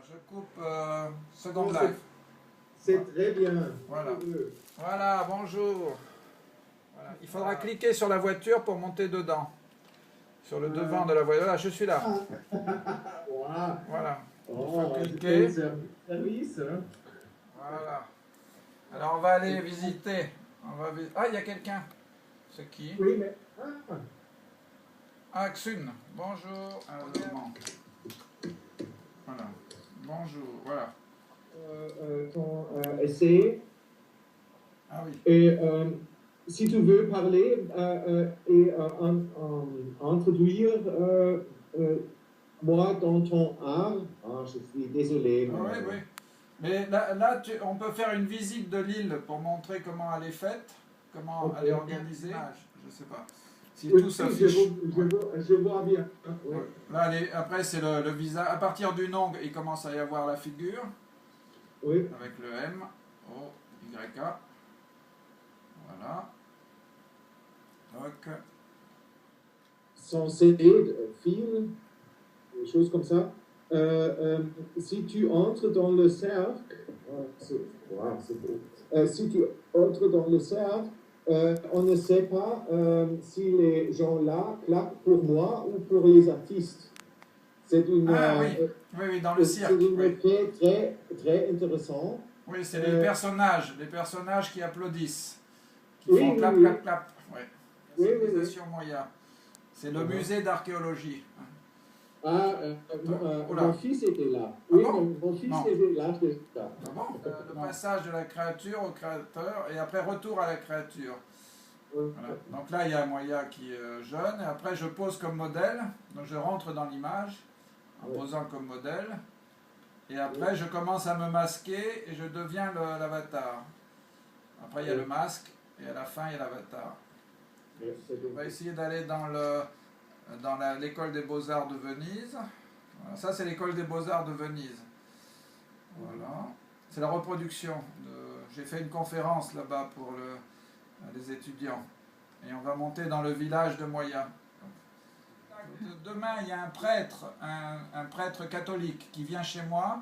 je coupe Second Life. C'est très bien. Voilà. Voilà, bonjour. Voilà. Il faudra cliquer sur la voiture pour monter dedans. Sur le devant de la voiture. Là, je suis là. Voilà. Il faut cliquer. Service. Voilà. Alors, on va aller visiter. Ah, il y a quelqu'un. C'est qui? Oui, mais... Ah, Xun. Bonjour. Voilà. Bonjour. Voilà. Ton essai. Ah oui. Et si tu veux parler et introduire moi dans ton art, je suis désolé. Ah, oui, oui. Mais là on peut faire une visite de l'île pour montrer comment elle est faite, comment elle est organisée. Je ne sais pas. Si oui, tout s'affiche. Je vois bien. Oui. Là, après, c'est le visage. À partir du nom, il commence à y avoir la figure. Oui. Avec le M, O, Y, A. Voilà. Donc. Son CD, fil, des choses comme ça. Si tu entres dans le cercle, c'est beau. Si tu entres dans le cercle, on ne sait pas si les gens là claquent pour moi ou pour les artistes. C'est une, oui, dans le cirque. C'est une effet très, très intéressant. Oui, c'est les personnages qui applaudissent, qui font clap, clap, clap. Oui. Oui, Civilisation Moya. C'est le musée d'archéologie. Mon fils était là. Oui, mon fils était là. Ah bon? Le passage de la créature au créateur et après retour à la créature. Voilà. Donc là, il y a Moya qui est jeune et après je pose comme modèle. Donc je rentre dans l'image en posant comme modèle. Et après, je commence à me masquer et je deviens l'avatar. Après, il y a le masque et à la fin, il y a l'avatar. On va essayer d'aller dans l'école des beaux-arts de Venise. Voilà. Ça, c'est l'école des beaux-arts de Venise. Voilà. C'est la reproduction. J'ai fait une conférence là-bas pour les étudiants. Et on va monter dans le village de Moya. Demain, il y a un prêtre catholique qui vient chez moi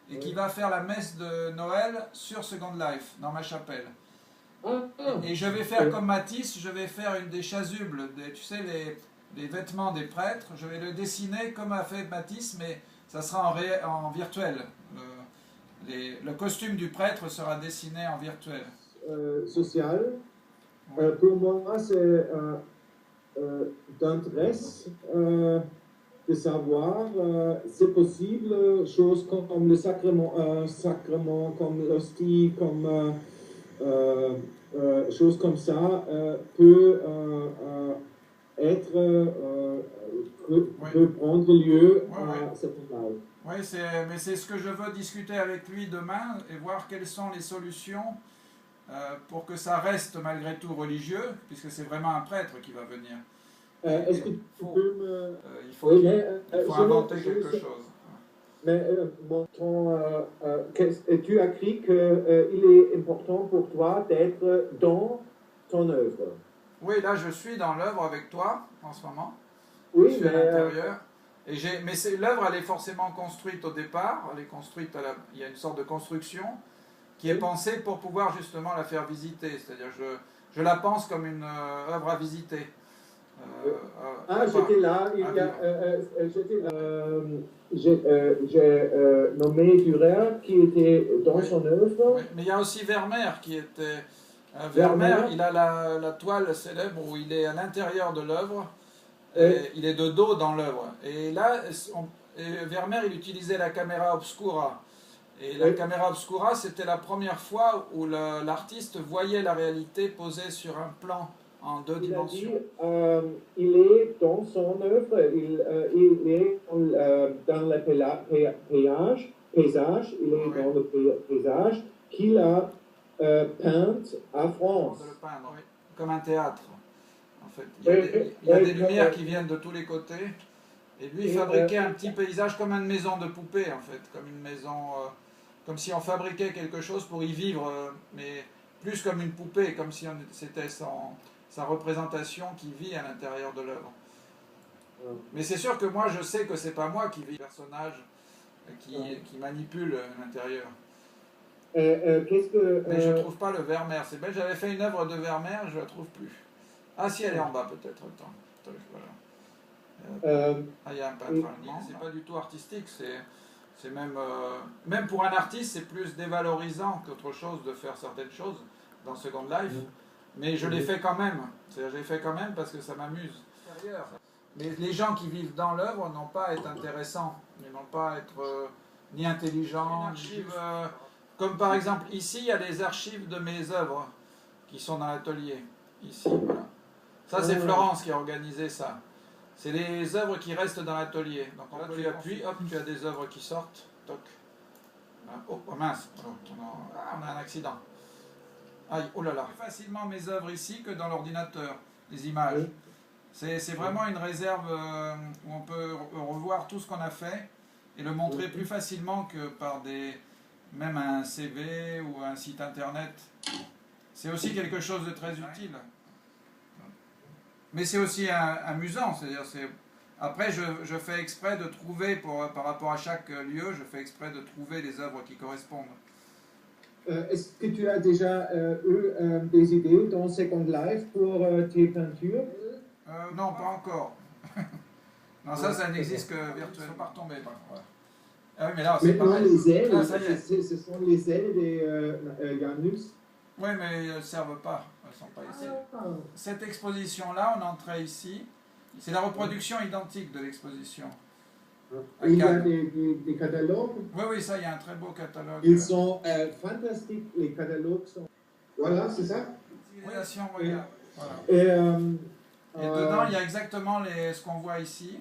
et qui va faire la messe de Noël sur Second Life, dans ma chapelle. Et je vais faire comme Matisse, je vais faire des chasubles, tu sais, les vêtements des prêtres, je vais le dessiner comme a fait Matisse, mais ça sera en virtuel. Le costume du prêtre sera dessiné en virtuel. Social. Pour moi, c'est d'intérêt de savoir, c'est possible, choses comme le sacrement, comme l'hostie, comme choses comme ça, peut peut prendre lieu à cette live. Oui, mais c'est ce que je veux discuter avec lui demain et voir quelles sont les solutions pour que ça reste malgré tout religieux, puisque c'est vraiment un prêtre qui va venir. Est-ce que tu peux me... il faut inventer quelque chose. Mais tu as écrit qu'il est important pour toi d'être dans ton œuvre. Oui, là je suis dans l'œuvre avec toi en ce moment. Oui, je suis à l'intérieur. Mais l'œuvre, elle est forcément construite au départ. Elle est construite il y a une sorte de construction qui est pensée pour pouvoir justement la faire visiter. C'est-à-dire je la pense comme une œuvre à visiter. J'étais là. J'ai nommé Dürer qui était dans son œuvre. Oui, mais il y a aussi Vermeer qui était... Vermeer, il a la toile célèbre où il est à l'intérieur de l'œuvre. Il est de dos dans l'œuvre. Et là, Vermeer, il utilisait la caméra obscura. Et la caméra obscura, c'était la première fois où l'artiste voyait la réalité posée sur un plan en deux dimensions. Il est dans son œuvre, il est dans le paysage, il est dans le paysage qu'il a peint à France. De le peindre, oui. Comme un théâtre. En fait, il y a des lumières qui viennent de tous les côtés. Et lui, il fabriquait un petit paysage comme une maison de poupée, en fait. Comme une maison... comme si on fabriquait quelque chose pour y vivre, mais plus comme une poupée, comme si c'était sa représentation qui vit à l'intérieur de l'œuvre. Mais c'est sûr que moi, je sais que c'est pas moi qui vis le personnage. qui manipule l'intérieur. Qu'est-ce que... Mais je ne trouve pas le Vermeer. C'est belle, j'avais fait une œuvre de Vermeer, je ne la trouve plus. Ah si, elle est en bas peut-être. Attends, voilà. Ah, il y a un peintre allemand. C'est pas du tout artistique, c'est même... même pour un artiste, c'est plus dévalorisant qu'autre chose de faire certaines choses dans Second Life. Mais je l'ai fait quand même. C'est-à-dire, je l'ai fait quand même parce que ça m'amuse. Mais les gens qui vivent dans l'œuvre n'ont pas à être intéressants. Ils n'ont pas à être ni intelligents, ni... comme par exemple, ici, il y a les archives de mes œuvres qui sont dans l'atelier. Ici, voilà. Ça, c'est Florence qui a organisé ça. C'est les œuvres qui restent dans l'atelier. Donc là, tu appuies, hop, tu as des œuvres qui sortent. Toc. Oh, mince, on a un accident. Aïe, oh là là. Plus facilement mes œuvres ici que dans l'ordinateur, les images. C'est vraiment une réserve où on peut revoir tout ce qu'on a fait et le montrer plus facilement que par même un CV ou un site internet. C'est aussi quelque chose de très utile. Mais c'est aussi amusant, c'est-à-dire après je fais exprès de trouver, par rapport à chaque lieu, je fais exprès de trouver les œuvres qui correspondent. Est-ce que tu as déjà eu des idées dans Second Life pour tes peintures? Non, pas encore. Non, ça n'existe que virtuellement. Pas retomber, par contre. Ah oui, mais là, c'est pareil. Les ailes, ah, ça y est. ce sont les ailes des Janus. Oui, mais elles ne servent pas. Elles ne sont pas ici. Cette exposition-là, on entrait ici. C'est la reproduction identique de l'exposition. Il y a des catalogues. Oui, ça, il y a un très beau catalogue. Ils sont fantastiques, les catalogues sont... Voilà, c'est ça? Civilisation, regarde. Voilà. Et dedans, il y a exactement ce qu'on voit ici.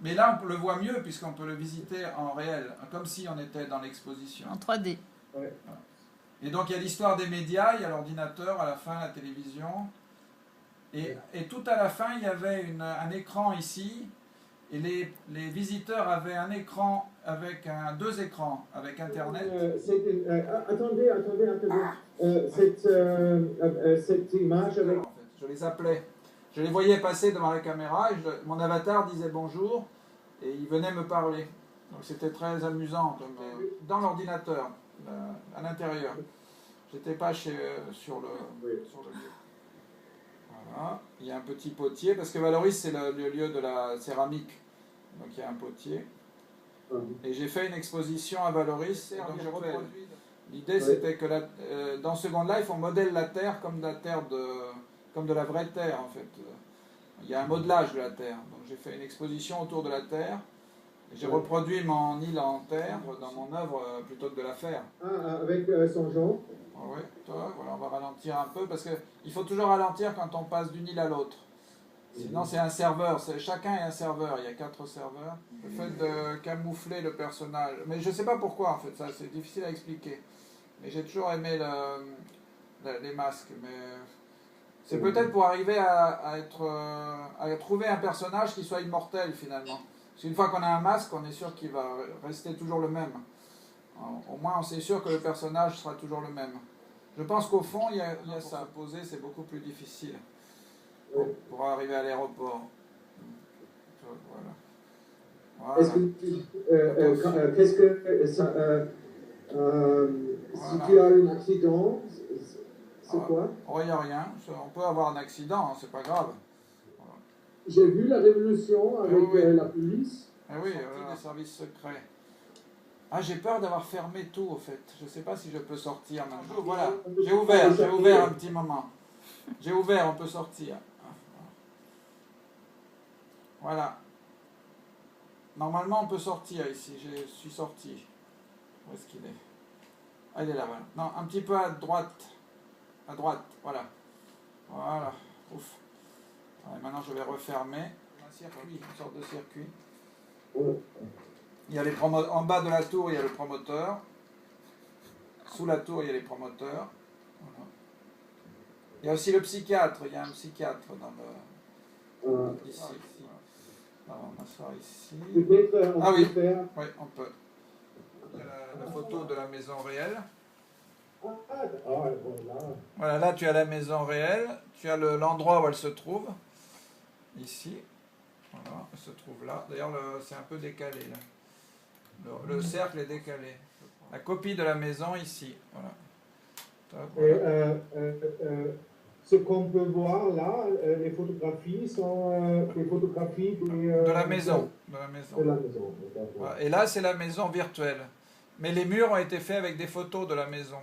Mais là, on le voit mieux puisqu'on peut le visiter en réel, comme si on était dans l'exposition. En 3D. Ouais. Voilà. Et donc, il y a l'histoire des médias, il y a l'ordinateur, à la fin, la télévision. Et tout à la fin, il y avait un écran ici. Et les visiteurs avaient un écran avec deux écrans, avec Internet. Attendez. Cette image avec... En fait, je les appelais. Je les voyais passer devant la caméra et mon avatar disait bonjour et il venait me parler. Donc c'était très amusant dans l'ordinateur, à l'intérieur. J'étais pas sur le lieu. Voilà. Il y a un petit potier parce que Valoris c'est le lieu de la céramique. Donc il y a un potier. Et j'ai fait une exposition à Valoris et donc je reproduis. L'idée c'était que dans Second Life on modèle la Terre comme de la vraie Terre en fait. Il y a un modelage de la Terre. Donc j'ai fait une exposition autour de la Terre. Et j'ai reproduit mon île en terre dans mon œuvre plutôt que de la faire. Avec son genre. Oui, voilà, on va ralentir un peu parce qu'il faut toujours ralentir quand on passe d'une île à l'autre. Sinon c'est un serveur, chacun est un serveur, il y a 4 serveurs. Le fait de camoufler le personnage, mais je ne sais pas pourquoi en fait, ça c'est difficile à expliquer. Mais j'ai toujours aimé les masques, mais c'est peut-être pour arriver à trouver un personnage qui soit immortel finalement. Parce qu'une fois qu'on a un masque, on est sûr qu'il va rester toujours le même. Au moins on est sûr que le personnage sera toujours le même. Je pense qu'au fond, il y a ça. Poser, c'est beaucoup plus difficile. Pour arriver à l'aéroport. Voilà. Qu'est-ce que ça, si tu as un accident, c'est quoi? Oh, il n'y a rien. On peut avoir un accident, hein, c'est pas grave. Voilà. J'ai vu la révolution avec la police. Oui, des services secrets. Ah, j'ai peur d'avoir fermé tout, au fait. Je ne sais pas si je peux sortir maintenant. Voilà, j'ai ouvert un petit moment. J'ai ouvert, on peut sortir. Voilà. Normalement, on peut sortir ici. Je suis sorti. Où est-ce qu'il est? Ah, il est là, voilà. Non, un petit peu à droite. À droite, voilà. Voilà. Ouf. Ouais, maintenant, je vais refermer. Un circuit, une sorte de circuit. Il y a en bas de la tour, il y a le promoteur. Sous la tour, il y a les promoteurs. Voilà. Il y a aussi le psychiatre. Il y a un psychiatre dans le... ici. Alors, on va m'asseoir ici. Ah oui, oui, on peut. Il y a la photo de la maison réelle. Voilà, là tu as la maison réelle. Tu as l'endroit où elle se trouve. Ici. Voilà, elle se trouve là. D'ailleurs, c'est un peu décalé là. Le cercle est décalé. La copie de la maison ici. Voilà. Top, Et voilà. ce qu'on peut voir là, les photographies sont des photographies De la maison. De la maison. De la maison. Voilà. Et là, c'est la maison virtuelle. Mais les murs ont été faits avec des photos de la maison.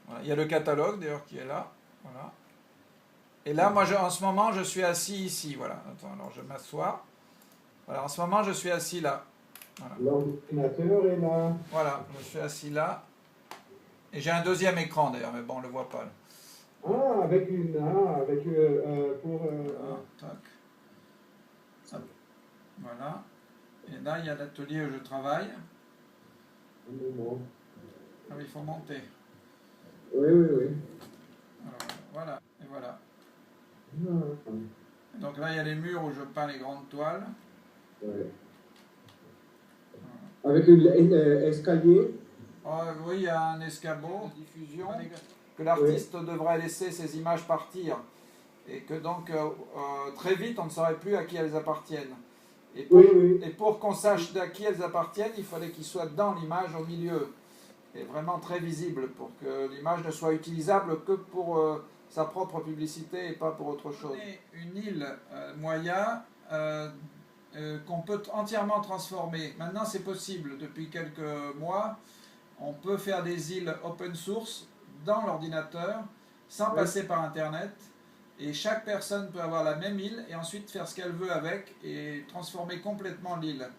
Voilà. Il y a le catalogue d'ailleurs qui est là. Voilà. Et là, moi, en ce moment, je suis assis ici. Voilà. Attends, alors je m'assois. Voilà. En ce moment, je suis assis là. Voilà. L'ordinateur est là. Voilà, je suis assis là. Et j'ai un deuxième écran d'ailleurs, mais bon, on ne le voit pas. Là. Ah, avec une. Ah, avec. Tac. Ça. Voilà. Et là, il y a l'atelier où je travaille. Un moment. Ah, il faut monter. Oui, oui, oui. Alors, voilà, et voilà. Ah. Donc là, il y a les murs où je peins les grandes toiles. Ouais. Avec un escalier. Oui, il y a un escabeau de diffusion que l'artiste devrait laisser ses images partir. Et que donc, très vite, on ne saurait plus à qui elles appartiennent. Et pour qu'on sache à qui elles appartiennent, il fallait qu'ils soient dans l'image au milieu. Et vraiment très visible pour que l'image ne soit utilisable que pour sa propre publicité et pas pour autre chose. Une île Moya qu'on peut entièrement transformer. Maintenant, c'est possible. Depuis quelques mois, on peut faire des îles open source dans l'ordinateur sans passer par Internet. Et chaque personne peut avoir la même île et ensuite faire ce qu'elle veut avec et transformer complètement l'île.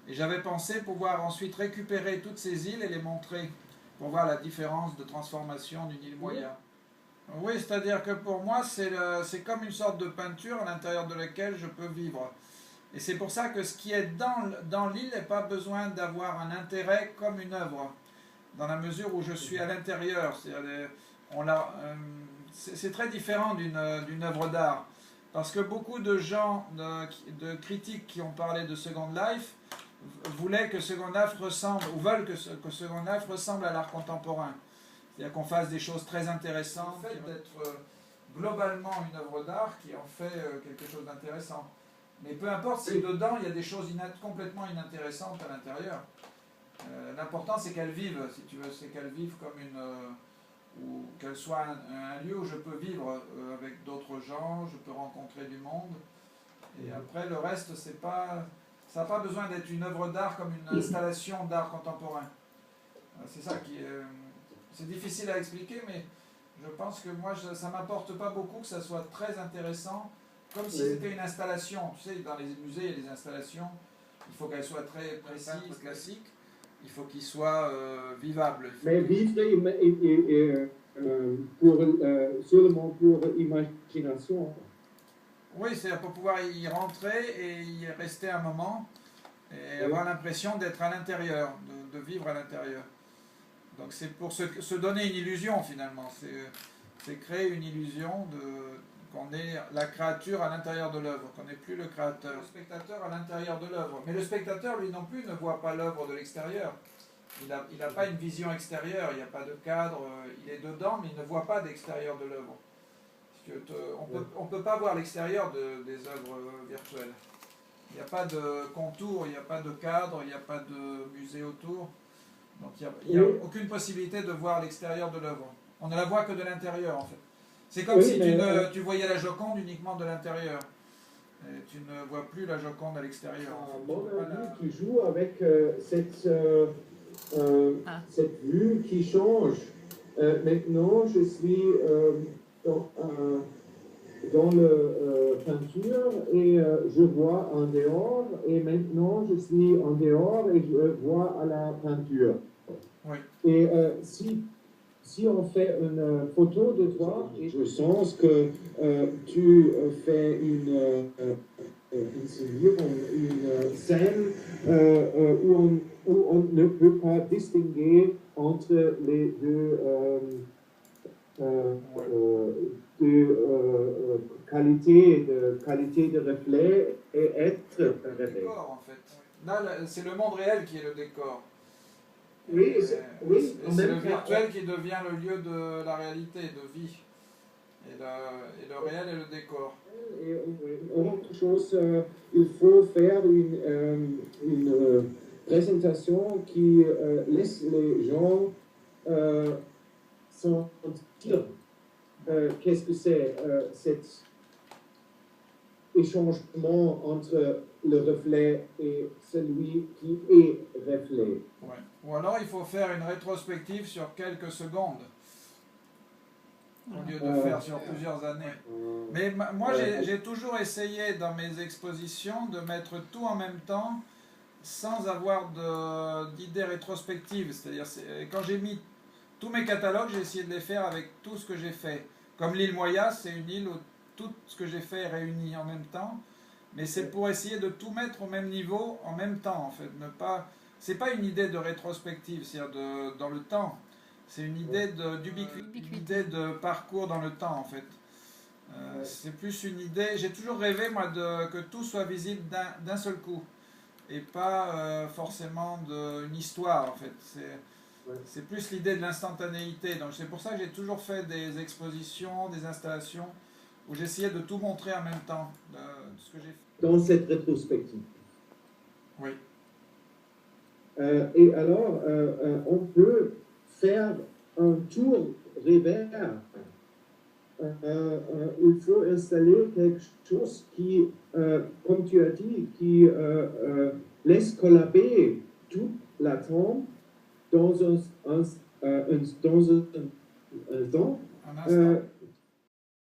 Et j'avais pensé pouvoir ensuite récupérer toutes ces îles et les montrer pour voir la différence de transformation d'une île Moya. Oui, c'est-à-dire que pour moi, c'est comme une sorte de peinture à l'intérieur de laquelle je peux vivre. Et c'est pour ça que ce qui est dans l'île n'a pas besoin d'avoir un intérêt comme une œuvre, dans la mesure où je suis à l'intérieur. C'est très différent d'une œuvre d'art. Parce que beaucoup de gens, de critiques qui ont parlé de Second Life, voulaient que Second Life ressemble, ou veulent que Second Life ressemble à l'art contemporain. C'est-à-dire qu'on fasse des choses très intéressantes, le fait d'être globalement une œuvre d'art qui en fait quelque chose d'intéressant. Mais peu importe si dedans il y a des choses complètement inintéressantes à l'intérieur. L'important c'est qu'elles vivent, si tu veux, c'est qu'elles vivent comme ou qu'elles soient un lieu où je peux vivre avec d'autres gens, je peux rencontrer du monde. Et après le reste, ça n'a pas besoin d'être une œuvre d'art comme une installation d'art contemporain. C'est ça qui est... c'est difficile à expliquer, mais je pense que moi, ça ne m'apporte pas beaucoup que ça soit très intéressant, comme si c'était une installation. Tu sais, dans les musées, il y a des installations, il faut qu'elles soient très précises, classiques, il faut qu'ils soient vivables. Mais vivre seulement pour imagination. Oui, c'est pour pouvoir y rentrer et y rester un moment et avoir l'impression d'être à l'intérieur, de vivre à l'intérieur. Donc c'est pour se donner une illusion finalement, c'est créer une illusion qu'on est la créature à l'intérieur de l'œuvre, qu'on n'est plus le créateur. Le spectateur à l'intérieur de l'œuvre. Mais le spectateur, lui non plus, ne voit pas l'œuvre de l'extérieur. Il n'a pas une vision extérieure, il n'y a pas de cadre, il est dedans, mais il ne voit pas d'extérieur de l'œuvre. On ne peut pas voir l'extérieur des œuvres virtuelles. Il n'y a pas de contour, il n'y a pas de cadre, il n'y a pas de musée autour. Donc il n'y a aucune possibilité de voir l'extérieur de l'œuvre. On ne la voit que de l'intérieur en fait. C'est comme si tu voyais la Joconde uniquement de l'intérieur. Et tu ne vois plus la Joconde à l'extérieur. À mon avis, tu joues avec cette vue qui change. Maintenant, je suis dans la peinture et je vois en dehors et maintenant je suis en dehors et je vois à la peinture. Oui. Et si on fait une photo de toi, je sens que tu fais une scène où on ne peut pas distinguer entre les deux qualité de reflet et être reflet. Décor en fait. Là, c'est le monde réel qui est le décor. Oui, c'est le virtuel qui devient le lieu de la réalité, de vie. et le réel et le décor. Et autre chose, il faut faire une présentation qui laisse les gens sentir qu'est-ce que c'est cet échangement entre le reflet et celui qui est reflet. Ouais. Ou alors il faut faire une rétrospective sur quelques secondes au lieu de faire sur plusieurs années. Mais moi j'ai toujours essayé dans mes expositions de mettre tout en même temps sans avoir d'idée rétrospective. C'est-à-dire quand j'ai mis tous mes catalogues, j'ai essayé de les faire avec tout ce que j'ai fait. Comme l'île Moya, c'est une île où tout ce que j'ai fait est réuni en même temps. Mais c'est pour essayer de tout mettre au même niveau en même temps en fait. C'est pas une idée de rétrospective, c'est-à-dire dans le temps. C'est une idée d'ubiquité, une idée de parcours dans le temps en fait. C'est plus une idée. J'ai toujours rêvé moi que tout soit visible d'un seul coup et pas forcément d'une histoire en fait. C'est plus l'idée de l'instantanéité. Donc c'est pour ça que j'ai toujours fait des expositions, des installations où j'essayais de tout montrer en même temps de ce que j'ai fait. Dans cette rétrospective. Oui. Et alors, on peut faire un tour revers. Il faut installer quelque chose qui, comme tu as dit, qui laisse collaber toute la tombe dans un